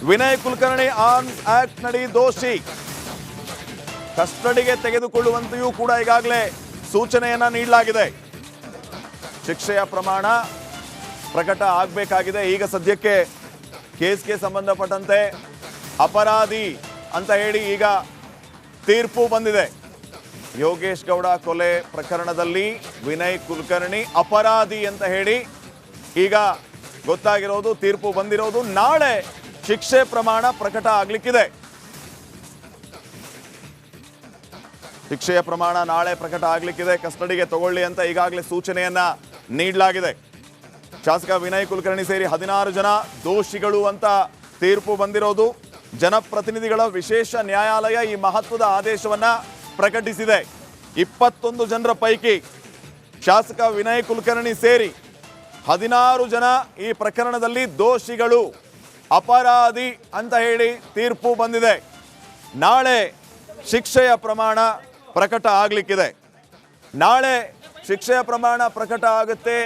Vinay Kulkarni arms act ನಡಿ ದೋಷಿ, ಕಸ್ಟಡಿಗೆ ತೆಗೆದುಕೊಳ್ಳುವಂತೆಯೂ ಕೂಡ ಈಗಾಗಲೇ ಸೂಚನೆಯನ್ನ ನೀಡಲಾಗಿದೆ. ಶಿಕ್ಷೆಯ ಪ್ರಮಾಣ ಪ್ರಕಟ ಆಗಬೇಕಾಗಿದೆ. ಈಗ ಸದ್ಯಕ್ಕೆ ಕೇಸ್ಗೆ ಸಂಬಂಧಪಟ್ಟಂತೆ ಅಪರಾಧಿ ಅಂತ ಹೇಳಿ ಈಗ ತೀರ್ಪು ಬಂದಿದೆ. ಯೋಗೇಶ್ ಗೌಡ ಕೊಲೆ ಪ್ರಕರಣದಲ್ಲಿ ವಿನಯ್ ಕುಲಕರ್ಣಿ ಅಪರಾಧಿ ಅಂತ ಹೇಳಿ ಈಗ ಗೊತ್ತಾಗಿರೋದು, ತೀರ್ಪು ಬಂದಿರೋದು. ನಾಳೆ ಶಿಕ್ಷೆ ಪ್ರಮಾಣ ಪ್ರಕಟ ಆಗ್ಲಿಕ್ಕಿದೆ. ಶಿಕ್ಷೆಯ ಪ್ರಮಾಣ ನಾಳೆ ಪ್ರಕಟ ಆಗ್ಲಿಕ್ಕಿದೆ. ಕಸ್ಟಡಿಗೆ ತಗೊಳ್ಳಿ ಅಂತ ಈಗಾಗಲೇ ಸೂಚನೆಯನ್ನ ನೀಡಲಾಗಿದೆ. ಶಾಸಕ ವಿನಯ್ ಕುಲಕರ್ಣಿ ಸೇರಿ 16 ಜನ ದೋಷಿಗಳು ಅಂತ ತೀರ್ಪು ಬಂದಿರೋದು. ಜನಪ್ರತಿನಿಧಿಗಳ ವಿಶೇಷ ನ್ಯಾಯಾಲಯ ಈ ಮಹತ್ವದ ಆದೇಶವನ್ನ ಪ್ರಕಟಿಸಿದೆ. 21 ಜನರ ಪೈಕಿ ಶಾಸಕ ವಿನಯ್ ಕುಲಕರ್ಣಿ ಸೇರಿ 16 ಜನ ಈ ಪ್ರಕರಣದಲ್ಲಿ ದೋಷಿಗಳು, ಅಪರಾಧಿ ಅಂತ ಹೇಳಿ ತೀರ್ಪು ಬಂದಿದೆ. ನಾಳೆ ಶಿಕ್ಷೆಯ ಪ್ರಮಾಣ ಪ್ರಕಟ ಆಗ್ಲಿಕ್ಕಿದೆ. ನಾಳೆ ಶಿಕ್ಷೆಯ ಪ್ರಮಾಣ ಪ್ರಕಟ ಆಗುತ್ತೆ.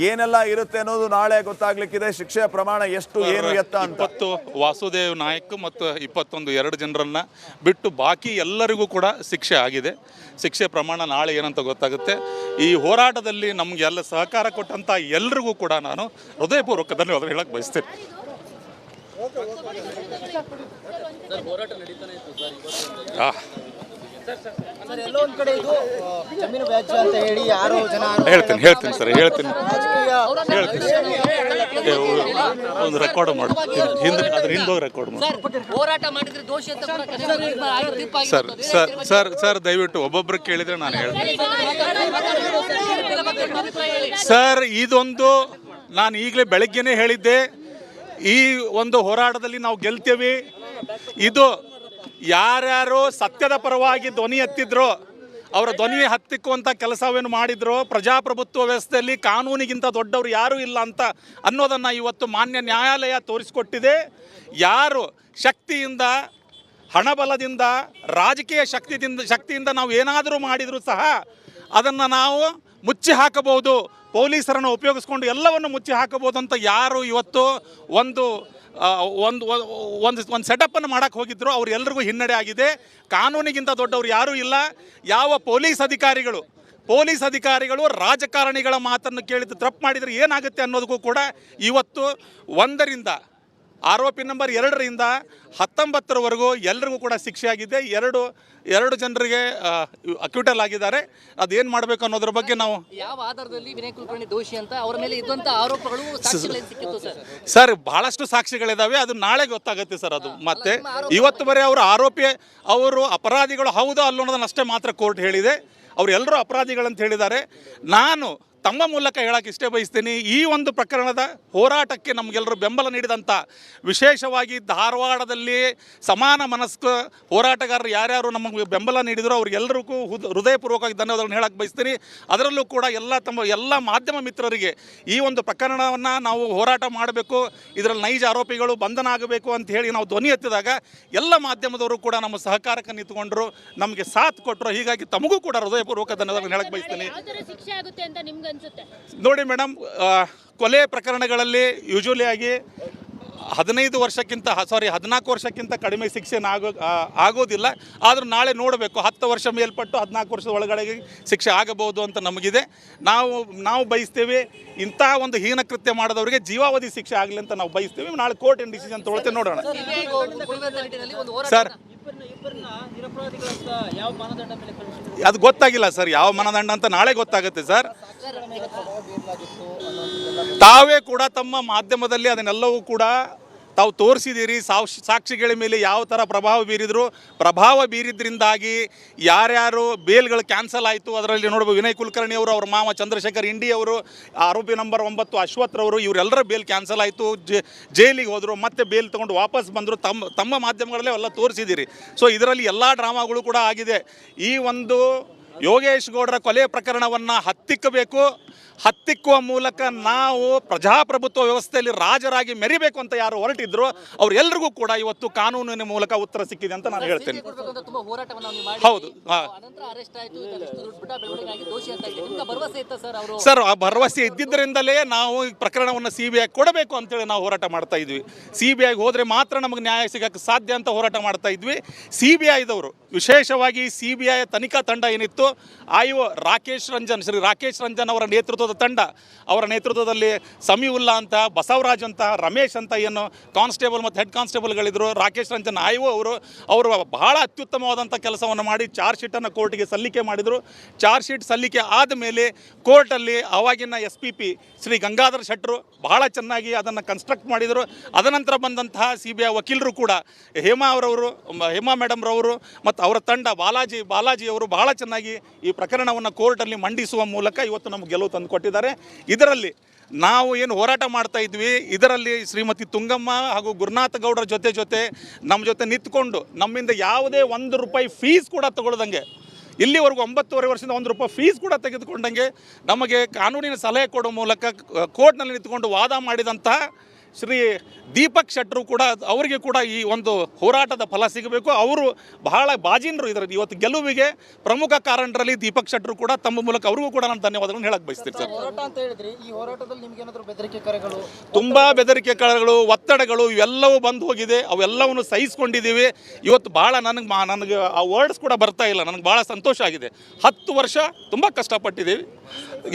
ಏನೆಲ್ಲ ಇರುತ್ತೆ ಅನ್ನೋದು ನಾಳೆ ಗೊತ್ತಾಗ್ಲಿಕ್ಕಿದೆ. ಶಿಕ್ಷೆಯ ಪ್ರಮಾಣ ಎಷ್ಟು, ಏನು, ಎತ್ತ ಅಂತ. 20 ವಾಸುದೇವ್ ನಾಯಕ್ ಮತ್ತು 21 ಜನರನ್ನ ಬಿಟ್ಟು ಬಾಕಿ ಎಲ್ಲರಿಗೂ ಕೂಡ ಶಿಕ್ಷೆ ಆಗಿದೆ. ಶಿಕ್ಷೆ ಪ್ರಮಾಣ ನಾಳೆ ಏನಂತ ಗೊತ್ತಾಗುತ್ತೆ. ಈ ಹೋರಾಟದಲ್ಲಿ ನಮಗೆಲ್ಲ ಸಹಕಾರ ಕೊಟ್ಟಂತ ಎಲ್ರಿಗೂ ಕೂಡ ನಾನು ಹೃದಯಪೂರ್ವಕ ಧನ್ಯವಾದ ಹೇಳಕ್ ಬಯಸ್ತೇನೆ. ಹೇಳ್ತೀನಿ ಸರ್, ಒಂದು ರೆಕಾರ್ಡ್ ಮಾಡಿ ಹಿಂದೆ ರೆಕಾರ್ಡ್ ಮಾಡಿ ಸರ್ ದಯವಿಟ್ಟು ಒಬ್ಬೊಬ್ರು ಕೇಳಿದ್ರೆ ನಾನು ಹೇಳ್ತೀನಿ ಸರ್. ಇದೊಂದು ನಾನು ಈಗಲೇ ಬೆಳಗ್ಗೆನೇ ಹೇಳಿದ್ದೆ, ಈ ಒಂದು ಹೋರಾಟದಲ್ಲಿ ನಾವು ಗೆಲ್ತೇವೆ. ಇದು ಯಾರ್ಯಾರು ಸತ್ಯದ ಪರವಾಗಿ ಧ್ವನಿ ಎತ್ತಿದ್ರೋ ಅವರ ಧ್ವನಿ ಹತ್ತಿಕ್ಕುವಂಥ ಕೆಲಸವೇನು ಮಾಡಿದ್ರು, ಪ್ರಜಾಪ್ರಭುತ್ವ ವ್ಯವಸ್ಥೆಯಲ್ಲಿ ಕಾನೂನಿಗಿಂತ ದೊಡ್ಡವರು ಯಾರೂ ಇಲ್ಲ ಅಂತ ಅನ್ನೋದನ್ನು ಇವತ್ತು ಮಾನ್ಯ ನ್ಯಾಯಾಲಯ ತೋರಿಸಿಕೊಟ್ಟಿದೆ. ಯಾರು ಶಕ್ತಿಯಿಂದ, ಹಣಬಲದಿಂದ, ರಾಜಕೀಯ ಶಕ್ತಿಯಿಂದ ನಾವು ಏನಾದರೂ ಮಾಡಿದರೂ ಸಹ ಅದನ್ನು ನಾವು ಮುಚ್ಚಿ ಹಾಕಬಹುದು, ಪೊಲೀಸರನ್ನು ಉಪಯೋಗಿಸ್ಕೊಂಡು ಎಲ್ಲವನ್ನು ಮುಚ್ಚಿ ಹಾಕಬಹುದು ಅಂತ ಯಾರು ಇವತ್ತು ಒಂದು ಸೆಟಪ್ಪನ್ನು ಮಾಡೋಕ್ಕೆ ಹೋಗಿದ್ರು ಅವರೆಲ್ಲರಿಗೂ ಹಿನ್ನಡೆ ಆಗಿದೆ. ಕಾನೂನಿಗಿಂತ ದೊಡ್ಡವರು ಯಾರೂ ಇಲ್ಲ. ಯಾವ ಪೊಲೀಸ್ ಅಧಿಕಾರಿಗಳು ರಾಜಕಾರಣಿಗಳ ಮಾತನ್ನು ಕೇಳಿದ್ದು ತಪ್ಪು ಮಾಡಿದರೆ ಏನಾಗುತ್ತೆ ಅನ್ನೋದಕ್ಕೂ ಕೂಡ ಇವತ್ತು 1ರಿಂದ ಆರೋಪಿ ನಂಬರ್ 2ರಿಂದ 19ರವರೆಗೂ ಎಲ್ಲರಿಗೂ ಕೂಡ ಶಿಕ್ಷೆ ಆಗಿದೆ. ಎರಡು ಜನರಿಗೆ ಅಕ್ಯೂಟಲ್ ಆಗಿದ್ದಾರೆ. ಅದೇನು ಮಾಡಬೇಕು ಅನ್ನೋದ್ರ ಬಗ್ಗೆ ನಾವು ಯಾವ ಆಧಾರದಲ್ಲಿ ವಿನಯ್ ಕುಲಕರ್ಣಿ ದೋಷಿ ಅಂತ ಅವರ ಮೇಲೆ ಇದ್ದಂಥ ಆರೋಪಗಳು ಸಿಕ್ಕಿತ್ತು ಸರ್? ಬಹಳಷ್ಟು ಸಾಕ್ಷಿಗಳಿದ್ದಾವೆ, ಅದು ನಾಳೆ ಗೊತ್ತಾಗುತ್ತೆ ಸರ್. ಅದು ಮತ್ತೆ ಇವತ್ತು ಬರೀ ಅವರು ಅಪರಾಧಿಗಳು ಹೌದಾ ಅಲ್ಲೋ ಅನ್ನೋದನ್ನಷ್ಟೇ ಮಾತ್ರ ಕೋರ್ಟ್ ಹೇಳಿದೆ. ಅವರೆಲ್ಲರೂ ಅಪರಾಧಿಗಳಂತ ಹೇಳಿದ್ದಾರೆ. ನಾನು ತಮ್ಮ ಮೂಲಕ ಹೇಳಕ್ಕೆ ಇಷ್ಟೇ ಬಯಸ್ತೀನಿ, ಈ ಒಂದು ಪ್ರಕರಣದ ಹೋರಾಟಕ್ಕೆ ನಮಗೆಲ್ಲರೂ ಬೆಂಬಲ ನೀಡಿದಂಥ, ವಿಶೇಷವಾಗಿ ಧಾರವಾಡದಲ್ಲಿ ಸಮಾನ ಮನಸ್ಕ ಹೋರಾಟಗಾರರು ಯಾರ್ಯಾರು ನಮಗೆ ಬೆಂಬಲ ನೀಡಿದ್ರು ಅವ್ರಿಗೆಲ್ಲರಿಗೂ ಹೃದಯಪೂರ್ವಕವಾಗಿ ಧನ್ಯವಾದಗಳನ್ನು ಹೇಳಕ್ಕೆ ಬಯಸ್ತೀನಿ. ಅದರಲ್ಲೂ ಕೂಡ ಎಲ್ಲ ಮಾಧ್ಯಮ ಮಿತ್ರರಿಗೆ ಈ ಒಂದು ಪ್ರಕರಣವನ್ನು ನಾವು ಹೋರಾಟ ಮಾಡಬೇಕು, ಇದರಲ್ಲಿ ನೈಜ ಆರೋಪಿಗಳು ಬಂಧನ ಆಗಬೇಕು ಅಂತ ಹೇಳಿ ನಾವು ಧ್ವನಿ ಎತ್ತಿದಾಗ ಎಲ್ಲ ಮಾಧ್ಯಮದವರು ಕೂಡ ನಮ್ಮ ಸಹಕಾರಕ್ಕೆ ನಿಂತುಕೊಂಡ್ರು, ನಮಗೆ ಸಾಥ್ ಕೊಟ್ಟರು. ಹೀಗಾಗಿ ತಮಗೂ ಕೂಡ ಹೃದಯಪೂರ್ವಕ ಧನ್ಯವಾದಗಳನ್ನು ಹೇಳಕ್ಕೆ ಬಯಸ್ತೀನಿ. ನೋಡಿ ಮೇಡಮ್, ಕೊಲೆ ಪ್ರಕರಣಗಳಲ್ಲಿ ಯೂಶುವಲಿ ಆಗಿ 14 ವರ್ಷಕ್ಕಿಂತ ಕಡಿಮೆ ಶಿಕ್ಷೆ ಆಗೋದಿಲ್ಲ. ಆದರೂ ನಾಳೆ ನೋಡಬೇಕು, 10 ವರ್ಷ ಮೇಲ್ಪಟ್ಟು 14 ವರ್ಷದ ಒಳಗಡೆ ಶಿಕ್ಷೆ ಆಗಬಹುದು ಅಂತ ನಮಗಿದೆ. ನಾವು ಬಯಸ್ತೇವೆ ಇಂಥ ಒಂದು ಹೀನ ಕೃತ್ಯ ಮಾಡಿದವರಿಗೆ ಜೀವಾವಧಿ ಶಿಕ್ಷೆ ಆಗಲಿ ಅಂತ ನಾವು ಬಯಸ್ತೇವೆ. ನಾಳೆ ಕೋರ್ಟ್ ಏನು ಡಿಸಿಷನ್ ತೊಗೊಳ್ತೇವೆ ನೋಡೋಣ ಸರ್. ಅದು ಗೊತ್ತಾಗಿಲ್ಲ ಸರ್, ಯಾವ ಮಾನದಂಡ ಅಂತ ನಾಳೆ ಗೊತ್ತಾಗುತ್ತೆ ಸರ್. ತಾವೇ ಕೂಡ ತಮ್ಮ ಮಾಧ್ಯಮದಲ್ಲಿ ಅದನ್ನೆಲ್ಲವೂ ಕೂಡ ತಾವು ತೋರಿಸಿದ್ದೀರಿ. ಸಾಕ್ಷಿಗಳ ಮೇಲೆ ಯಾವ ಥರ ಪ್ರಭಾವ ಬೀರಿದ್ರಿಂದಾಗಿ ಯಾರ್ಯಾರು ಬೇಲ್ಗಳು ಕ್ಯಾನ್ಸಲ್ ಆಯಿತು. ಅದರಲ್ಲಿ ನೋಡ್ಬೋದು ವಿನಯ್ ಕುಲಕರ್ಣಿ ಅವರು, ಅವ್ರ ಮಾವ ಚಂದ್ರಶೇಖರ್ ಇಂಡಿ ಅವರು, ಆರೋಪಿ ನಂಬರ್ 9 ಅಶ್ವಥ್ರವರು, ಇವರೆಲ್ಲರ ಬೇಲ್ ಕ್ಯಾನ್ಸಲ್ ಆಯಿತು, ಜೈಲಿಗೆ ಹೋದರು, ಮತ್ತೆ ಬೇಲ್ ತೊಗೊಂಡು ವಾಪಸ್ ಬಂದರು. ತಮ್ಮ ಮಾಧ್ಯಮಗಳಲ್ಲೇ ಎಲ್ಲ ತೋರಿಸಿದ್ದೀರಿ. ಸೊ ಇದರಲ್ಲಿ ಎಲ್ಲ ಡ್ರಾಮಾಗಳು ಕೂಡ ಆಗಿದೆ. ಈ ಒಂದು ಯೋಗೇಶ್ ಗೌಡರ ಕೊಲೆ ಪ್ರಕರಣವನ್ನು ಹತ್ತಿಕ್ಕುವ ಮೂಲಕ ನಾವು ಪ್ರಜಾಪ್ರಭುತ್ವ ವ್ಯವಸ್ಥೆಯಲ್ಲಿ ರಾಜರಾಗಿ ಮೆರಿಬೇಕು ಅಂತ ಯಾರು ಹೊರಟಿದ್ರು ಅವರೆಲ್ಲರಿಗೂ ಕೂಡ ಇವತ್ತು ಕಾನೂನಿನ ಮೂಲಕ ಉತ್ತರ ಸಿಕ್ಕಿದೆ ಅಂತ ನಾನು ಹೇಳ್ತೇನೆ. ತುಂಬಾ ಹೋರಾಟವನ್ನು ನೀವು ಮಾಡಿ ಹೌದು. ಅನಂತರ ಅರೆಸ್ಟ್ ಆಯಿತು, ಬೆಳವಣಿಗೆ ಆಗಿ ದೋಷಿ ಅಂತ ಇದೆ. ನಿಮ್ಗೆ ಭರವಸೆ ಇತ್ತ ಸರ್ ಅವರು? ಸರ್, ಆ ಭರವಸೆ ಇದ್ದಿದ್ದರಿಂದಲೇ ನಾವು ಈ ಪ್ರಕರಣವನ್ನು CBI ಕೊಡಬೇಕು ಅಂತೇಳಿ ನಾವು ಹೋರಾಟ ಮಾಡ್ತಾ ಇದ್ವಿ. CBI ಹೋದರೆ ಮಾತ್ರ ನಮಗೆ ನ್ಯಾಯ ಸಿಗಕ್ಕೆ ಸಾಧ್ಯ ಅಂತ ಹೋರಾಟ ಮಾಡ್ತಾ ಇದ್ವಿ. CBIದವರು ವಿಶೇಷವಾಗಿ CBI ತನಿಖಾ ತಂಡ ಏನಿತ್ತು, IO ಶ್ರೀ ರಾಕೇಶ್ ರಂಜನ್ ಅವರ ನೇತೃತ್ವದ ತಂಡ, ಅವರ ನೇತೃತ್ವದಲ್ಲಿ ಸಮೀವುಲ್ಲಾ ಅಂತ, ಬಸವರಾಜ್ ಅಂತ, ರಮೇಶ್ ಅಂತ ಏನು ಕಾನ್ಸ್ಟೇಬಲ್ ಮತ್ತು ಹೆಡ್ ಕಾನ್ಸ್ಟೇಬಲ್ಗಳಿದ್ರು, ರಾಕೇಶ್ ರಂಜನ್ IO ಅವರು ಬಹಳ ಅತ್ಯುತ್ತಮವಾದಂಥ ಕೆಲಸವನ್ನು ಮಾಡಿ ಚಾರ್ಜ್ ಶೀಟನ್ನು ಕೋರ್ಟ್ಗೆ ಸಲ್ಲಿಕೆ ಮಾಡಿದರು. ಚಾರ್ಜ್ ಶೀಟ್ ಸಲ್ಲಿಕೆ ಆದಮೇಲೆ ಕೋರ್ಟಲ್ಲಿ ಅವಾಗಿನ SPP ಶ್ರೀ ಗಂಗಾಧರ್ ಶೆಟ್ಟರು ಬಹಳ ಚೆನ್ನಾಗಿ ಅದನ್ನು ಕನ್ಸ್ಟ್ರಕ್ಟ್ ಮಾಡಿದರು. ಅದನಂತರ ಬಂದಂತಹ CBI ವಕೀಲರು ಕೂಡ ಹೇಮಾ ಮೇಡಮ್ರವರು ಮತ್ತು ಅವರ ತಂಡ ಬಾಲಾಜಿ ಅವರು ಬಹಳ ಚೆನ್ನಾಗಿ ಈ ಪ್ರಕರಣವನ್ನು ಕೋರ್ಟಲ್ಲಿ ಮಂಡಿಸುವ ಮೂಲಕ ಇವತ್ತು ನಮಗೆ ಗೆಲುವು ತಂದುಕೊಟ್ಟಿದ್ದಾರೆ. ಇದರಲ್ಲಿ ನಾವು ಏನು ಹೋರಾಟ ಮಾಡ್ತಾ ಇದ್ವಿ, ಇದರಲ್ಲಿ ಶ್ರೀಮತಿ ತುಂಗಮ್ಮ ಹಾಗೂ ಗುರುನಾಥ ಗೌಡರ ಜೊತೆ ನಮ್ಮ ಜೊತೆ ನಿಂತ್ಕೊಂಡು ನಮ್ಮಿಂದ ಯಾವುದೇ ₹1 ಫೀಸ್ ಕೂಡ ತಗೊಳ್ದಂಗೆ, ಇಲ್ಲಿವರೆಗೂ 9.5 ವರ್ಷದಿಂದ ₹1 ಫೀಸ್ ಕೂಡ ತೆಗೆದುಕೊಂಡಂಗೆ ನಮಗೆ ಕಾನೂನಿನ ಸಲಹೆ ಕೊಡೋ ಮೂಲಕ ಕೋರ್ಟ್ನಲ್ಲಿ ನಿಂತ್ಕೊಂಡು ವಾದ ಮಾಡಿದಂತಹ ಶ್ರೀ ದೀಪಕ್ ಶೆಟ್ಟರು ಕೂಡ, ಅವರಿಗೆ ಕೂಡ ಈ ಒಂದು ಹೋರಾಟದ ಫಲ ಸಿಗಬೇಕು. ಅವರು ಬಹಳ ಬಾಜಿನರು ಇದರಲ್ಲಿ ಇವತ್ತು ಗೆಲುವಿಗೆ ಪ್ರಮುಖ ಕಾರಣರಲ್ಲಿ ದೀಪಕ್ ಶೆಟ್ಟರು ಕೂಡ. ತಮ್ಮ ಮೂಲಕ ಅವ್ರಿಗೂ ಕೂಡ ನಾನು ಧನ್ಯವಾದಗಳನ್ನು ಹೇಳಕ್ಕೆ ಬಯಸ್ತೀನಿ ಸರ್. ಹೋರಾಟ ಅಂತ ಹೇಳಿದ್ರಿ, ಈ ಹೋರಾಟದಲ್ಲಿ ನಿಮ್ಗೆ ಏನಾದರೂ ಬೆದರಿಕೆ ಕರೆಗಳು? ತುಂಬ ಬೆದರಿಕೆ ಕರೆಗಳು, ಒತ್ತಡಗಳು ಇವೆಲ್ಲವೂ ಬಂದು ಹೋಗಿದೆ. ಅವೆಲ್ಲವನ್ನು ಸಹಿಸ್ಕೊಂಡಿದ್ದೀವಿ. ಇವತ್ತು ಭಾಳ ನನಗೆ ಆ ವರ್ಡ್ಸ್ ಕೂಡ ಬರ್ತಾ ಇಲ್ಲ. ನನಗೆ ಭಾಳ ಸಂತೋಷ ಆಗಿದೆ. 10 ವರ್ಷ ತುಂಬ ಕಷ್ಟಪಟ್ಟಿದ್ದೀವಿ.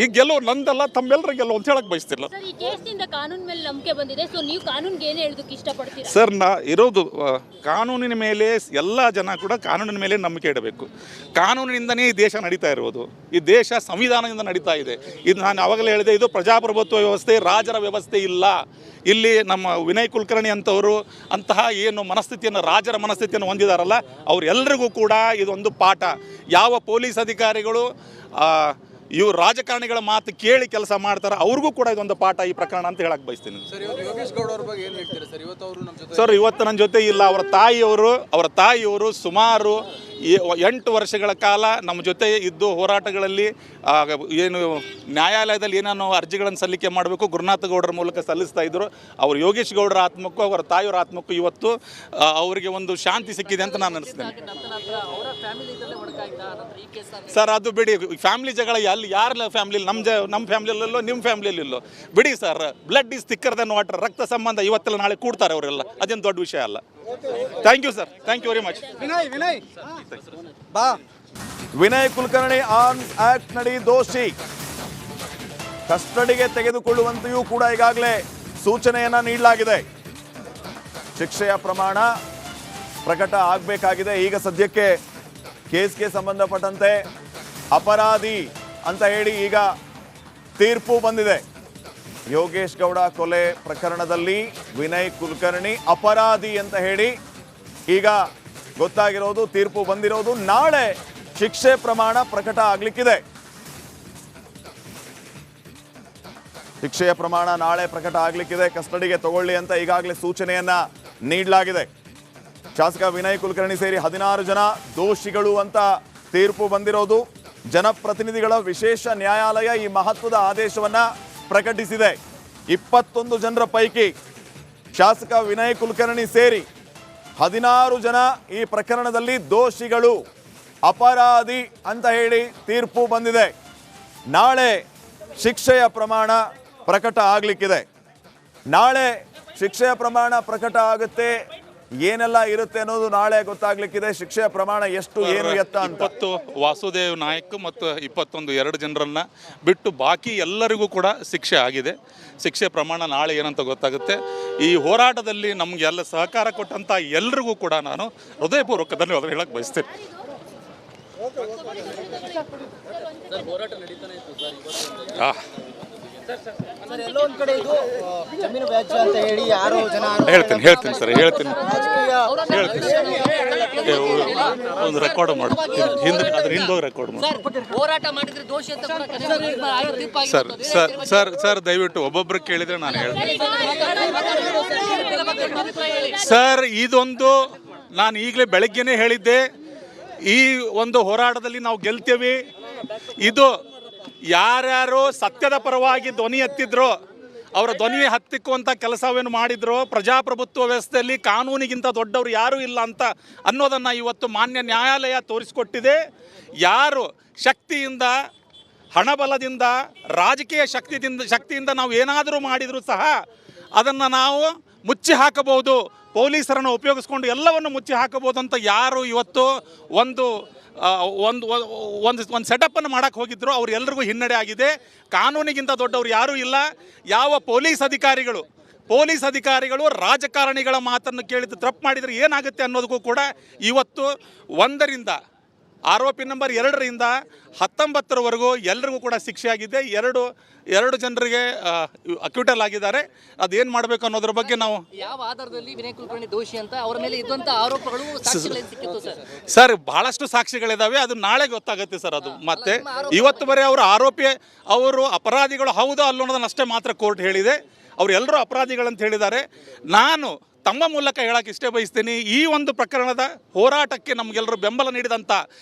ಈ ಗೆಲುವು ನಂದಲ್ಲ, ತಮ್ಮೆಲ್ಲರ ಗೆಲುವು ಅಂತ ಹೇಳಕ್ಕೆ ಬಯಸ್ತಿಲ್ಲ. ಈ ಕೇಸ್ನಿಂದ ಕಾನೂನು ಮೇಲೆ ನಂಬಿಕೆ ಬಂದಿದೆ. ಸೊ ನೀವು ಕಾನೂನಿಗೆ ಏನು ಹೇಳೋದಕ್ಕೆ ಇಷ್ಟಪಡ್ತೀರಾ ಸರ್? ಇರೋದು ಕಾನೂನಿನ ಮೇಲೆ, ಎಲ್ಲ ಜನ ಕೂಡ ಕಾನೂನಿನ ಮೇಲೆ ನಂಬಿಕೆ ಇಡಬೇಕು. ಕಾನೂನಿನಿಂದನೇ ಈ ದೇಶ ನಡೀತಾ ಇರೋದು. ಈ ದೇಶ ಸಂವಿಧಾನದಿಂದ ನಡೀತಾ ಇದೆ. ಇದು ನಾನು ಆವಾಗಲೇ ಹೇಳಿದೆ, ಇದು ಪ್ರಜಾಪ್ರಭುತ್ವ ವ್ಯವಸ್ಥೆ, ರಾಜರ ವ್ಯವಸ್ಥೆ ಇಲ್ಲ. ಇಲ್ಲಿ ನಮ್ಮ ವಿನಯ್ ಕುಲಕರ್ಣಿ ಅಂತಹ ಏನು ರಾಜರ ಮನಸ್ಥಿತಿಯನ್ನು ಹೊಂದಿದಾರಲ್ಲ, ಅವರೆಲ್ಲರಿಗೂ ಕೂಡ ಇದೊಂದು ಪಾಠ. ಯಾವ ಪೊಲೀಸ್ ಅಧಿಕಾರಿಗಳು ಇವರು ರಾಜಕಾರಣಿಗಳ ಮಾತು ಕೇಳಿ ಕೆಲಸ ಮಾಡ್ತಾರೆ, ಅವ್ರಿಗೂ ಕೂಡ ಇದೊಂದು ಪಾಠ ಈ ಪ್ರಕರಣ ಅಂತ ಹೇಳಕ್ ಬಯಸ್ತೀನಿ. ಸರ್, ಇವತ್ತು ನನ್ನ ಜೊತೆ ಇಲ್ಲ. ಅವರ ತಾಯಿಯವರು ಸುಮಾರು 8 ವರ್ಷಗಳ ಕಾಲ ನಮ್ಮ ಜೊತೆ ಇದ್ದು ಹೋರಾಟಗಳಲ್ಲಿ ಏನು ನ್ಯಾಯಾಲಯದಲ್ಲಿ ಏನೇನೋ ಅರ್ಜಿಗಳನ್ನು ಸಲ್ಲಿಕೆ ಮಾಡಬೇಕು ಗುರುನಾಥ ಗೌಡರ ಮೂಲಕ ಸಲ್ಲಿಸ್ತಾ ಇದ್ದರು. ಅವರು ಯೋಗೇಶ್ ಗೌಡರ ಆತ್ಮಕ್ಕೂ ಅವರ ತಾಯಿಯವರ ಆತ್ಮಕ್ಕೂ ಇವತ್ತು ಅವರಿಗೆ ಒಂದು ಶಾಂತಿ ಸಿಕ್ಕಿದೆ ಅಂತ ನಾನು ಅನಿಸ್ತೇನೆ. ಸರ್, ಅದು ಬಿಡಿ, ಫ್ಯಾಮಿಲಿ ಜಗಳ ಯಾರ ಫ್ಯಾಮಿಲಿ, ನಮ್ಮ ಫ್ಯಾಮಿಲಿಯಲ್ಲೋ ನಿಮ್ಮ ಫ್ಯಾಮಿಲಿಯಲ್ಲಿಲ್ಲೋ ಬಿಡಿ sir. Blood is thicker than water. ರಕ್ತ ಸಂಬಂಧ ಇವತ್ತೆಲ್ಲ ನಾಳೆ ಕೂಡ್ತಾರೆ ಅವರೆಲ್ಲ, ಅದೇನು ದೊಡ್ಡ ವಿಷಯ ಅಲ್ಲ. Thank you sir, thank you very much. Vinay Kulkarni arms act ನಡಿ ದೋಷಿ, ಕಸ್ಟಡಿಗೆ ತೆಗೆದುಕೊಳ್ಳುವಂತೆಯೂ ಕೂಡ ಈಗಾಗಲೇ ಸೂಚನೆಯನ್ನ ನೀಡಲಾಗಿದೆ. ಶಿಕ್ಷೆಯ ಪ್ರಮಾಣ ಪ್ರಕಟ ಆಗಬೇಕಾಗಿದೆ. ಈಗ ಸದ್ಯಕ್ಕೆ ಕೇಸ್ಗೆ ಸಂಬಂಧಪಟ್ಟಂತೆ ಅಪರಾಧಿ ಅಂತ ಹೇಳಿ ಈಗ ತೀರ್ಪು ಬಂದಿದೆ. ಯೋಗೇಶ್ ಗೌಡ ಕೊಲೆ ಪ್ರಕರಣದಲ್ಲಿ ವಿನಯ್ ಕುಲಕರ್ಣಿ ಅಪರಾಧಿ ಅಂತ ಹೇಳಿ ಈಗ ಗೊತ್ತಾಗಿರೋದು, ತೀರ್ಪು ಬಂದಿರೋದು. ನಾಳೆ ಶಿಕ್ಷೆ ಪ್ರಮಾಣ ಪ್ರಕಟ ಆಗಲಿಕ್ಕಿದೆ. ಶಿಕ್ಷೆಯ ಪ್ರಮಾಣ ನಾಳೆ ಪ್ರಕಟ ಆಗಲಿಕ್ಕಿದೆ. ಕಸ್ಟಡಿಗೆ ತಗೊಳ್ಳಿ ಅಂತ ಈಗಾಗಲೇ ಸೂಚನೆಯನ್ನ ನೀಡಲಾಗಿದೆ. ಶಾಸಕ ವಿನಯ್ ಕುಲಕರ್ಣಿ ಸೇರಿ 16 ಜನ ದೋಷಿಗಳು ಅಂತ ತೀರ್ಪು ಬಂದಿರೋದು. ಜನಪ್ರತಿನಿಧಿಗಳ ವಿಶೇಷ ನ್ಯಾಯಾಲಯ ಈ ಮಹತ್ವದ ಆದೇಶವನ್ನ ಪ್ರಕಟಿಸಿದೆ. 21 ಜನರ ಪೈಕಿ ಶಾಸಕ ವಿನಯ್ ಕುಲಕರ್ಣಿ ಸೇರಿ 16 ಜನ ಈ ಪ್ರಕರಣದಲ್ಲಿ ದೋಷಿಗಳು, ಅಪರಾಧಿ ಅಂತ ಹೇಳಿ ತೀರ್ಪು ಬಂದಿದೆ. ನಾಳೆ ಶಿಕ್ಷೆಯ ಪ್ರಮಾಣ ಪ್ರಕಟ ಆಗಲಿಕ್ಕಿದೆ. ನಾಳೆ ಶಿಕ್ಷೆಯ ಪ್ರಮಾಣ ಪ್ರಕಟ ಆಗುತ್ತೆ. ಏನೆಲ್ಲ ಇರುತ್ತೆ ಅನ್ನೋದು ನಾಳೆ ಗೊತ್ತಾಗ್ಲಿಕ್ಕಿದೆ. ಶಿಕ್ಷೆಯ ಪ್ರಮಾಣ ಎಷ್ಟು, ಏನು, ಎತ್ತ ಅಂತ. 20 ವಾಸುದೇವ್ ನಾಯಕ್ ಮತ್ತು 2 ಜನರನ್ನ ಬಿಟ್ಟು ಬಾಕಿ ಎಲ್ಲರಿಗೂ ಕೂಡ ಶಿಕ್ಷೆ ಆಗಿದೆ. ಶಿಕ್ಷೆ ಪ್ರಮಾಣ ನಾಳೆ ಏನಂತ ಗೊತ್ತಾಗುತ್ತೆ. ಈ ಹೋರಾಟದಲ್ಲಿ ನಮಗೆಲ್ಲ ಸಹಕಾರ ಕೊಟ್ಟಂತ ಎಲ್ರಿಗೂ ಕೂಡ ನಾನು ಹೃದಯಪೂರ್ವಕ ಧನ್ಯವಾದ ಹೇಳಕ್ ಬಯಸ್ತೇನೆ. ಎಲ್ಲೋ ಒಂದ್ ಕಡೆ ಇದು ಜಮೀನು ವ್ಯಾಜ್ಯ ಅಂತ ಹೇಳಿ ಯಾರೋ ಜನ ಹೇಳ್ತೀನಿ ಸರ್, ಹೇಳ್ತೀನಿ. ಒಂದು ರೆಕಾರ್ಡ್ ಮಾಡ್ತೀನಿ, ಅದ್ರ ಹಿಂದೋಗಿ ರೆಕಾರ್ಡ್ ಮಾಡಿ. ಹೋರಾಟ ಮಾಡಿದ್ರೆ ದೋಷಿ ಅಂತ ಸರ್ ದಯವಿಟ್ಟು ಒಬ್ಬೊಬ್ರು ಕೇಳಿದ್ರೆ ನಾನು ಹೇಳ್ತೀನಿ ಸರ್. ಇದೊಂದು ನಾನು ಈಗಲೇ ಬೆಳಗ್ಗೆನೇ ಹೇಳಿದ್ದೆ, ಈ ಒಂದು ಹೋರಾಟದಲ್ಲಿ ನಾವು ಗೆಲ್ತೇವೆ. ಇದು ಯಾರ್ಯಾರು ಸತ್ಯದ ಪರವಾಗಿ ಧ್ವನಿ ಎತ್ತಿದ್ರೋ ಅವರ ಧ್ವನಿ ಹತ್ತಿಕ್ಕುವಂಥ ಕೆಲಸವೇನು ಮಾಡಿದ್ರು, ಪ್ರಜಾಪ್ರಭುತ್ವ ವ್ಯವಸ್ಥೆಯಲ್ಲಿ ಕಾನೂನಿಗಿಂತ ದೊಡ್ಡವರು ಯಾರೂ ಇಲ್ಲ ಅಂತ ಅನ್ನೋದನ್ನು ಇವತ್ತು ಮಾನ್ಯ ನ್ಯಾಯಾಲಯ ತೋರಿಸಿಕೊಟ್ಟಿದೆ. ಯಾರು ಶಕ್ತಿಯಿಂದ, ಹಣಬಲದಿಂದ, ರಾಜಕೀಯ ಶಕ್ತಿಯಿಂದ ನಾವು ಏನಾದರೂ ಮಾಡಿದರೂ ಸಹ ಅದನ್ನು ನಾವು ಮುಚ್ಚಿ ಹಾಕಬಹುದು, ಪೊಲೀಸರನ್ನು ಉಪಯೋಗಿಸ್ಕೊಂಡು ಎಲ್ಲವನ್ನು ಮುಚ್ಚಿ ಹಾಕಬಹುದು ಅಂತ ಯಾರು ಇವತ್ತು ಒಂದು ಸೆಟಪ್ಪನ್ನು ಮಾಡೋಕ್ಕೆ ಹೋಗಿದ್ರು ಅವರೆಲ್ಲರಿಗೂ ಹಿನ್ನಡೆ ಆಗಿದೆ. ಕಾನೂನಿಗಿಂತ ದೊಡ್ಡವರು ಯಾರೂ ಇಲ್ಲ. ಯಾವ ಪೊಲೀಸ್ ಅಧಿಕಾರಿಗಳು ರಾಜಕಾರಣಿಗಳ ಮಾತನ್ನು ಕೇಳಿದ್ದು ತಪ್ಪು ಮಾಡಿದರೆ ಏನಾಗುತ್ತೆ ಅನ್ನೋದಕ್ಕೂ ಕೂಡ ಇವತ್ತು 1ರಿಂದ ಆರೋಪಿ ನಂಬರ್ 2ರಿಂದ 19ರವರೆಗೂ ಎಲ್ಲರಿಗೂ ಕೂಡ ಶಿಕ್ಷೆ ಆಗಿದೆ. ಎರಡು ಜನರಿಗೆ ಅಕ್ಯೂಟಲ್ ಆಗಿದ್ದಾರೆ. ಅದೇನು ಮಾಡಬೇಕು ಅನ್ನೋದ್ರ ಬಗ್ಗೆ ನಾವು ಯಾವ ಆಧಾರದಲ್ಲಿ ವಿನಯ್ ಕುಲಕರ್ಣಿ ದೋಷಿ ಅಂತ ಅವರ ಮೇಲೆ ಇದ್ದಂತ ಆರೋಪಗಳು ಸಾಕ್ಷಿಗಳೇನು ಸಿಕ್ಕಿತ್ತು ಸರ್? ಬಹಳಷ್ಟು ಸಾಕ್ಷಿಗಳಿದಾವೆ, ಅದು ನಾಳೆ ಗೊತ್ತಾಗುತ್ತೆ ಸರ್. ಅದು ಮತ್ತೆ ಇವತ್ತು ಬರೀ ಅವರು ಅಪರಾಧಿಗಳು ಹೌದಾ ಅಲ್ಲೋ ಅನ್ನೋದನ್ನ ಅಷ್ಟೇ ಮಾತ್ರ ಕೋರ್ಟ್ ಹೇಳಿದೆ. ಅವರೆಲ್ಲರೂ ಅಪರಾಧಿಗಳಂತ ಹೇಳಿದ್ದಾರೆ. ನಾನು ತಮ್ಮ ಮೂಲಕ ಹೇಳಕ್ಕೆ ಇಷ್ಟೇ ಬಯಸ್ತೀನಿ, ಈ ಒಂದು ಪ್ರಕರಣದ ಹೋರಾಟಕ್ಕೆ ನಮಗೆಲ್ಲರೂ ಬೆಂಬಲ ನೀಡಿದಂಥ,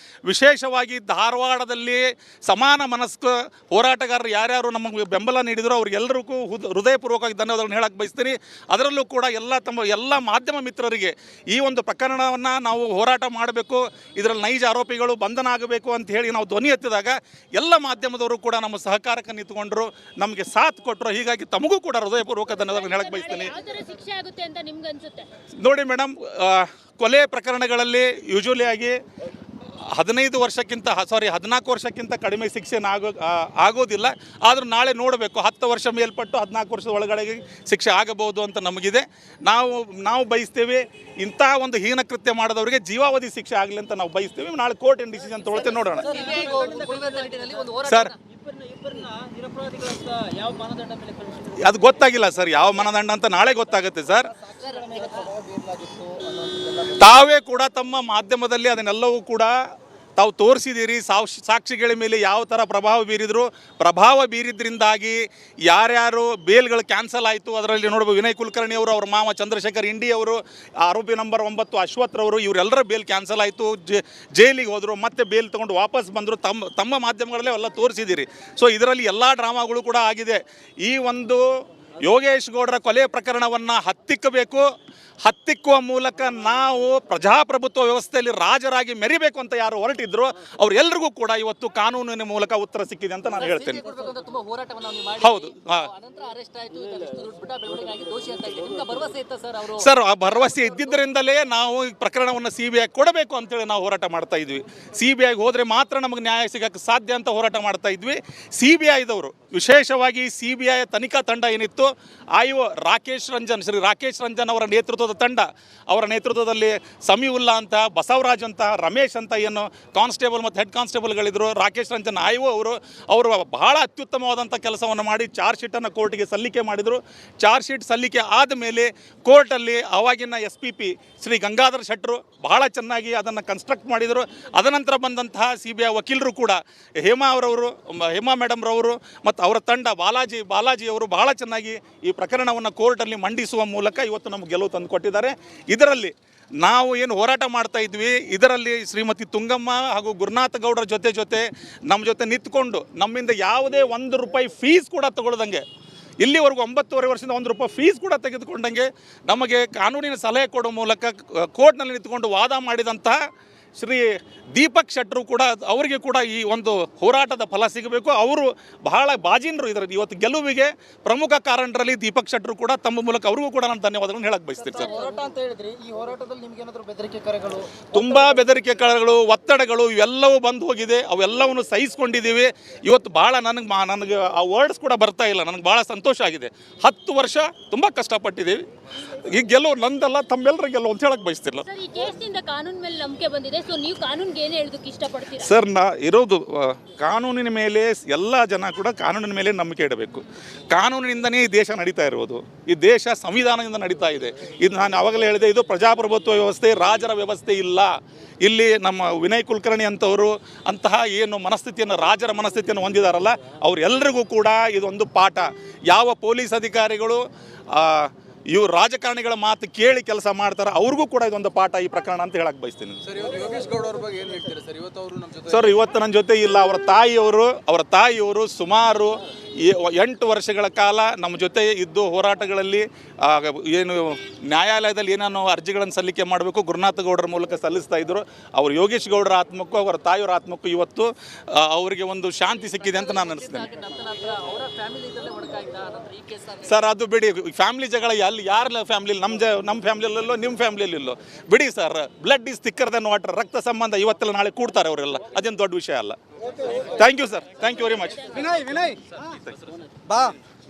ವಿಶೇಷವಾಗಿ ಧಾರವಾಡದಲ್ಲಿ ಸಮಾನ ಮನಸ್ಕ ಹೋರಾಟಗಾರರು ಯಾರ್ಯಾರು ನಮಗೆ ಬೆಂಬಲ ನೀಡಿದ್ರು ಅವ್ರಿಗೆಲ್ಲರಿಗೂ ಹೃದಯಪೂರ್ವಕವಾಗಿ ಧನ್ಯವಾದಗಳನ್ನು ಹೇಳಕ್ಕೆ ಬಯಸ್ತೀನಿ. ಅದರಲ್ಲೂ ಕೂಡ ಎಲ್ಲ ಮಾಧ್ಯಮ ಮಿತ್ರರಿಗೆ ಈ ಒಂದು ಪ್ರಕರಣವನ್ನು ನಾವು ಹೋರಾಟ ಮಾಡಬೇಕು, ಇದರಲ್ಲಿ ನೈಜ ಆರೋಪಿಗಳು ಬಂಧನ ಆಗಬೇಕು ಅಂತ ಹೇಳಿ ನಾವು ಧ್ವನಿ ಎತ್ತಿದಾಗ ಎಲ್ಲ ಮಾಧ್ಯಮದವರು ಕೂಡ ನಮ್ಮ ಸಹಕಾರಕ್ಕೆ ನಿಂತುಕೊಂಡ್ರು, ನಮಗೆ ಸಾಥ್ ಕೊಟ್ಟರು. ಹೀಗಾಗಿ ತಮಗೂ ಕೂಡ ಹೃದಯಪೂರ್ವಕ ಧನ್ಯವಾದಗಳನ್ನು ಹೇಳಕ್ಕೆ ಬಯಸ್ತೀನಿ. ಶಿಕ್ಷೆ ಆಗುತ್ತೆ ಅಂತ ನಿಮ್ಗೆ ಅನ್ಸುತ್ತೆ? ನೋಡಿ ಮೇಡಮ್, ಕೊಲೆ ಪ್ರಕರಣಗಳಲ್ಲಿ ಯೂಶುವಲಿ ಆಗಿ 14 ವರ್ಷಕ್ಕಿಂತ ಕಡಿಮೆ ಶಿಕ್ಷೆ ಆಗೋದಿಲ್ಲ. ಆದರೂ ನಾಳೆ ನೋಡಬೇಕು, 10 ವರ್ಷ ಮೇಲ್ಪಟ್ಟು 14 ವರ್ಷದ ಒಳಗಡೆ ಶಿಕ್ಷೆ ಆಗಬಹುದು ಅಂತ ನಮಗಿದೆ. ನಾವು ಬಯಸ್ತೇವೆ ಇಂಥ ಒಂದು ಹೀನ ಕೃತ್ಯ ಮಾಡಿದವರಿಗೆ ಜೀವಾವಧಿ ಶಿಕ್ಷೆ ಆಗಲಿ ಅಂತ ನಾವು ಬಯಸ್ತೇವೆ. ನಾಳೆ ಕೋರ್ಟ್ ಏನು ಡಿಸಿಷನ್ ತೊಗೊಳ್ತೇವೆ, ನೋಡೋಣ ಸರ್. ಅದು ಗೊತ್ತಾಗಿಲ್ಲ ಸರ್, ಯಾವ ಮಾನದಂಡ ಅಂತ ನಾಳೆ ಗೊತ್ತಾಗುತ್ತೆ ಸರ್. ತಾವೇ ಕೂಡ ತಮ್ಮ ಮಾಧ್ಯಮದಲ್ಲಿ ಅದನ್ನೆಲ್ಲವೂ ಕೂಡ ತಾವು ತೋರಿಸಿದ್ದೀರಿ. ಸಾಕ್ಷಿಗಳ ಮೇಲೆ ಯಾವ ಥರ ಪ್ರಭಾವ ಬೀರಿದ್ರಿಂದಾಗಿ ಯಾರ್ಯಾರು ಬೇಲ್ಗಳು ಕ್ಯಾನ್ಸಲ್ ಆಯಿತು. ಅದರಲ್ಲಿ ನೋಡ್ಬೋದು ವಿನಯ್ ಕುಲಕರ್ಣಿ ಅವರು, ಅವ್ರ ಮಾವ ಚಂದ್ರಶೇಖರ್ ಇಂಡಿ ಅವರು, ಆರೋಪಿ ನಂಬರ್ 9 ಅಶ್ವಥ್ರವರು, ಇವರೆಲ್ಲರ ಬೇಲ್ ಕ್ಯಾನ್ಸಲ್ ಆಯಿತು, ಜೈಲಿಗೆ ಹೋದರು, ಮತ್ತೆ ಬೇಲ್ ತೊಗೊಂಡು ವಾಪಸ್ ಬಂದರು. ತಮ್ಮ ಮಾಧ್ಯಮಗಳಲ್ಲೇ ಎಲ್ಲ ತೋರಿಸಿದ್ದೀರಿ. ಸೊ ಇದರಲ್ಲಿ ಎಲ್ಲ ಡ್ರಾಮಾಗಳು ಕೂಡ ಆಗಿದೆ. ಈ ಒಂದು ಯೋಗೇಶ್ ಗೌಡರ ಕೊಲೆ ಪ್ರಕರಣವನ್ನು ಹತ್ತಿಕ್ಕುವ ಮೂಲಕ ನಾವು ಪ್ರಜಾಪ್ರಭುತ್ವ ವ್ಯವಸ್ಥೆಯಲ್ಲಿ ರಾಜರಾಗಿ ಮೆರಿಬೇಕು ಅಂತ ಯಾರು ಹೊರಟಿದ್ರು ಅವರೆಲ್ಲರಿಗೂ ಕೂಡ ಇವತ್ತು ಕಾನೂನಿನ ಮೂಲಕ ಉತ್ತರ ಸಿಕ್ಕಿದೆ ಅಂತ ನಾನು ಹೇಳ್ತೇನೆ. ಹೌದು ಸರ್, ಆ ಭರವಸೆ ಇದ್ದಿದ್ದರಿಂದಲೇ ನಾವು ಈ ಪ್ರಕರಣವನ್ನು CBI ಕೊಡಬೇಕು ಅಂತೇಳಿ ನಾವು ಹೋರಾಟ ಮಾಡ್ತಾ ಇದ್ವಿ. CBI ಹೋದರೆ ಮಾತ್ರ ನಮಗೆ ನ್ಯಾಯ ಸಿಗಕ್ಕೆ ಸಾಧ್ಯ ಅಂತ ಹೋರಾಟ ಮಾಡ್ತಾ ಇದ್ವಿ. CBIದವರು, ವಿಶೇಷವಾಗಿ CBI ತನಿಖಾ ತಂಡ ಏನಿತ್ತು, IO ಶ್ರೀ ರಾಕೇಶ್ ರಂಜನ್ ಅವರ ಅವರ ನೇತೃತ್ವದಲ್ಲಿ ಸಮೀವುಲ್ಲಾ ಅಂತ, ಬಸವರಾಜ್ ಅಂತ, ರಮೇಶ್ ಅಂತ ಏನು ಕಾನ್ಸ್ಟೇಬಲ್ ಮತ್ತು ಹೆಡ್ ಕಾನ್ಸ್ಟೇಬಲ್ಗಳಿದ್ರು, ರಾಕೇಶ್ ರಂಜನ್ IO ಅವರು ಬಹಳ ಅತ್ಯುತ್ತಮವಾದಂಥ ಕೆಲಸವನ್ನು ಮಾಡಿ ಚಾರ್ಜ್ ಶೀಟನ್ನು ಕೋರ್ಟಿಗೆ ಸಲ್ಲಿಕೆ ಮಾಡಿದರು. ಚಾರ್ಜ್ ಶೀಟ್ ಸಲ್ಲಿಕೆ ಆದಮೇಲೆ ಕೋರ್ಟಲ್ಲಿ ಅವಾಗಿನ SPP ಶ್ರೀ ಗಂಗಾಧರ್ ಶೆಟ್ಟರು ಬಹಳ ಚೆನ್ನಾಗಿ ಅದನ್ನು ಕನ್ಸ್ಟ್ರಕ್ಟ್ ಮಾಡಿದರು. ಅದನಂತರ ಬಂದಂತಹ CBI ವಕೀಲರು ಕೂಡ ಹೇಮಾ ಮೇಡಮ್ರವರು ಮತ್ತು ಅವರ ತಂಡ ಬಾಲಾಜಿ ಅವರು ಬಹಳ ಚೆನ್ನಾಗಿ ಈ ಪ್ರಕರಣವನ್ನು ಕೋರ್ಟಲ್ಲಿ ಮಂಡಿಸುವ ಮೂಲಕ ಇವತ್ತು ನಮಗೆ ಗೆಲುವು ತಂದು ಕೊಟ್ಟಿದ್ದಾರೆ. ಇದರಲ್ಲಿ ನಾವು ಏನು ಹೋರಾಟ ಮಾಡ್ತಾ ಇದ್ವಿ, ಇದರಲ್ಲಿ ಶ್ರೀಮತಿ ತುಂಗಮ್ಮ ಹಾಗೂ ಗುರುನಾಥ ಗೌಡರ ಜೊತೆ ನಮ್ಮ ಜೊತೆ ನಿಂತ್ಕೊಂಡು ನಮ್ಮಿಂದ ಯಾವುದೇ ₹1 ಫೀಸ್ ಕೂಡ ತಗೊಳ್ದಂಗೆ, ಇಲ್ಲಿವರೆಗೂ 9.5 ವರ್ಷದಿಂದ ₹1 ಫೀಸ್ ಕೂಡ ತೆಗೆದುಕೊಂಡಂಗೆ ನಮಗೆ ಕಾನೂನಿನ ಸಲಹೆ ಕೊಡೋ ಮೂಲಕ ಕೋರ್ಟ್ನಲ್ಲಿ ನಿಂತ್ಕೊಂಡು ವಾದ ಮಾಡಿದಂತಹ ಶ್ರೀ ದೀಪಕ್ ಶೆಟ್ಟರು ಕೂಡ, ಅವರಿಗೆ ಕೂಡ ಈ ಒಂದು ಹೋರಾಟದ ಫಲ ಸಿಗಬೇಕು. ಅವರು ಬಹಳ ಬಾಜಿನರು ಇದರಲ್ಲಿ ಇವತ್ತು ಗೆಲುವಿಗೆ ಪ್ರಮುಖ ಕಾರಣರಲ್ಲಿ ದೀಪಕ್ ಶೆಟ್ಟರು ಕೂಡ. ತಮ್ಮ ಮೂಲಕ ಅವ್ರಿಗೂ ಕೂಡ ನಾನು ಧನ್ಯವಾದಗಳನ್ನು ಹೇಳಕ್ಕೆ ಬಯಸ್ತೀನಿ ಸರ್. ತುಂಬ ಬೆದರಿಕೆ ಕರೆಗಳು, ಒತ್ತಡಗಳು ಇವೆಲ್ಲವೂ ಬಂದು ಹೋಗಿದೆ. ಅವೆಲ್ಲವನ್ನು ಸಹಿಸ್ಕೊಂಡಿದ್ದೀವಿ. ಇವತ್ತು ಭಾಳ ನನಗೆ ಆ ವರ್ಡ್ಸ್ ಕೂಡ ಬರ್ತಾ ಇಲ್ಲ. ನನಗೆ ಭಾಳ ಸಂತೋಷ ಆಗಿದೆ. 10 ವರ್ಷ ತುಂಬ ಕಷ್ಟಪಟ್ಟಿದ್ದೀವಿ. ಈ ಗೆಲುವು ನಂದಲ್ಲ, ತಮ್ಮೆಲ್ಲರ ಗೆಲುವು ಅಂತ ಹೇಳಕ್ಕೆ ಬಯಸ್ತಿಲ್ಲ. ಈ ಕೇಸ್ನಿಂದ ಕಾನೂನು ಮೇಲೆ ನಂಬಿಕೆ ಬಂದಿದೆ. ಸೊ ನೀವು ಕಾನೂನಿಗೆ ಏನು ಹೇಳೋದಕ್ಕೆ ಇಷ್ಟಪಡ್ತೀರಾ ಸರ್? ಇರೋದು ಕಾನೂನಿನ ಮೇಲೆ, ಎಲ್ಲ ಜನ ಕೂಡ ಕಾನೂನಿನ ಮೇಲೆ ನಂಬಿಕೆ ಇಡಬೇಕು. ಕಾನೂನಿನಿಂದನೇ ಈ ದೇಶ ನಡೀತಾ ಇರೋದು. ಈ ದೇಶ ಸಂವಿಧಾನದಿಂದ ನಡೀತಾ ಇದೆ. ಇದು ನಾನು ಆವಾಗಲೇ ಹೇಳಿದೆ, ಇದು ಪ್ರಜಾಪ್ರಭುತ್ವ ವ್ಯವಸ್ಥೆ, ರಾಜರ ವ್ಯವಸ್ಥೆ ಇಲ್ಲ. ಇಲ್ಲಿ ನಮ್ಮ ವಿನಯ್ ಕುಲಕರ್ಣಿ ಅಂತಹ ಏನು ರಾಜರ ಮನಸ್ಥಿತಿಯನ್ನು ಹೊಂದಿದಾರಲ್ಲ, ಅವರೆಲ್ಲರಿಗೂ ಕೂಡ ಇದೊಂದು ಪಾಠ. ಯಾವ ಪೊಲೀಸ್ ಅಧಿಕಾರಿಗಳು ಇವ್ರು ರಾಜಕಾರಣಿಗಳ ಮಾತು ಕೇಳಿ ಕೆಲಸ ಮಾಡ್ತಾರೆ, ಅವ್ರಿಗೂ ಕೂಡ ಇದೊಂದು ಪಾಠ ಈ ಪ್ರಕರಣ ಅಂತ ಹೇಳಕ್ ಬಯಸ್ತೀನಿ. ಸರ್, ಇವತ್ತು ಯೋಗೇಶ್ ಗೌಡ ಅವ್ರ ಬಗ್ಗೆ ಏನು ಹೇಳ್ತೀರಾ ಸರ್? ಇವತ್ತು ಅವರು ನಮ್ಮ ಜೊತೆ ಸರ್, ಇವತ್ತು ನನ್ನ ಜೊತೆ ಇಲ್ಲ. ಅವರ ತಾಯಿಯವರು ಸುಮಾರು 8 ವರ್ಷಗಳ ಕಾಲ ನಮ್ಮ ಜೊತೆ ಇದ್ದು ಹೋರಾಟಗಳಲ್ಲಿ ಏನು ನ್ಯಾಯಾಲಯದಲ್ಲಿ ಏನೇನು ಅರ್ಜಿಗಳನ್ನು ಸಲ್ಲಿಕೆ ಮಾಡಬೇಕು ಗುರುನಾಥ ಗೌಡರ ಮೂಲಕ ಸಲ್ಲಿಸ್ತಾ ಇದ್ದರು. ಅವರು ಯೋಗೇಶ್ ಗೌಡರ ಆತ್ಮಕ್ಕೂ ಅವರ ತಾಯಿಯವರ ಆತ್ಮಕ್ಕೂ ಇವತ್ತು ಅವರಿಗೆ ಒಂದು ಶಾಂತಿ ಸಿಕ್ಕಿದೆ ಅಂತ ನಾನು ಅನಿಸ್ತೇನೆ. ಅವರ ಫ್ಯಾಮಿಲಿ ಇದರಲ್ಲೇ ಒಡಕಾಯ್ತಾ ನಂತರ ಈ ಕೇಸ್ ಸರ್, ಅದು ಬಿಡಿ. ಫ್ಯಾಮಿಲಿ ಜಗಳ ಅಲ್ಲಿ ಯಾರ ಫ್ಯಾಮಿಲಿ, ನಮ್ಮ ಫ್ಯಾಮಿಲಿಯಲ್ಲೋ ನಿಮ್ಮ ಫ್ಯಾಮಿಲಿಯಲ್ಲಿಲ್ಲೋ ಬಿಡಿ sir. Blood is thicker than water. ರಕ್ತ ಸಂಬಂಧ ಇವತ್ತೆಲ್ಲ ನಾಳೆ ಕೂಡ್ತಾರೆ ಅವರೆಲ್ಲ, ಅದೇನು ದೊಡ್ಡ ವಿಷಯ ಅಲ್ಲ. Thank you sir, thank you very much. Vinay ಬಾ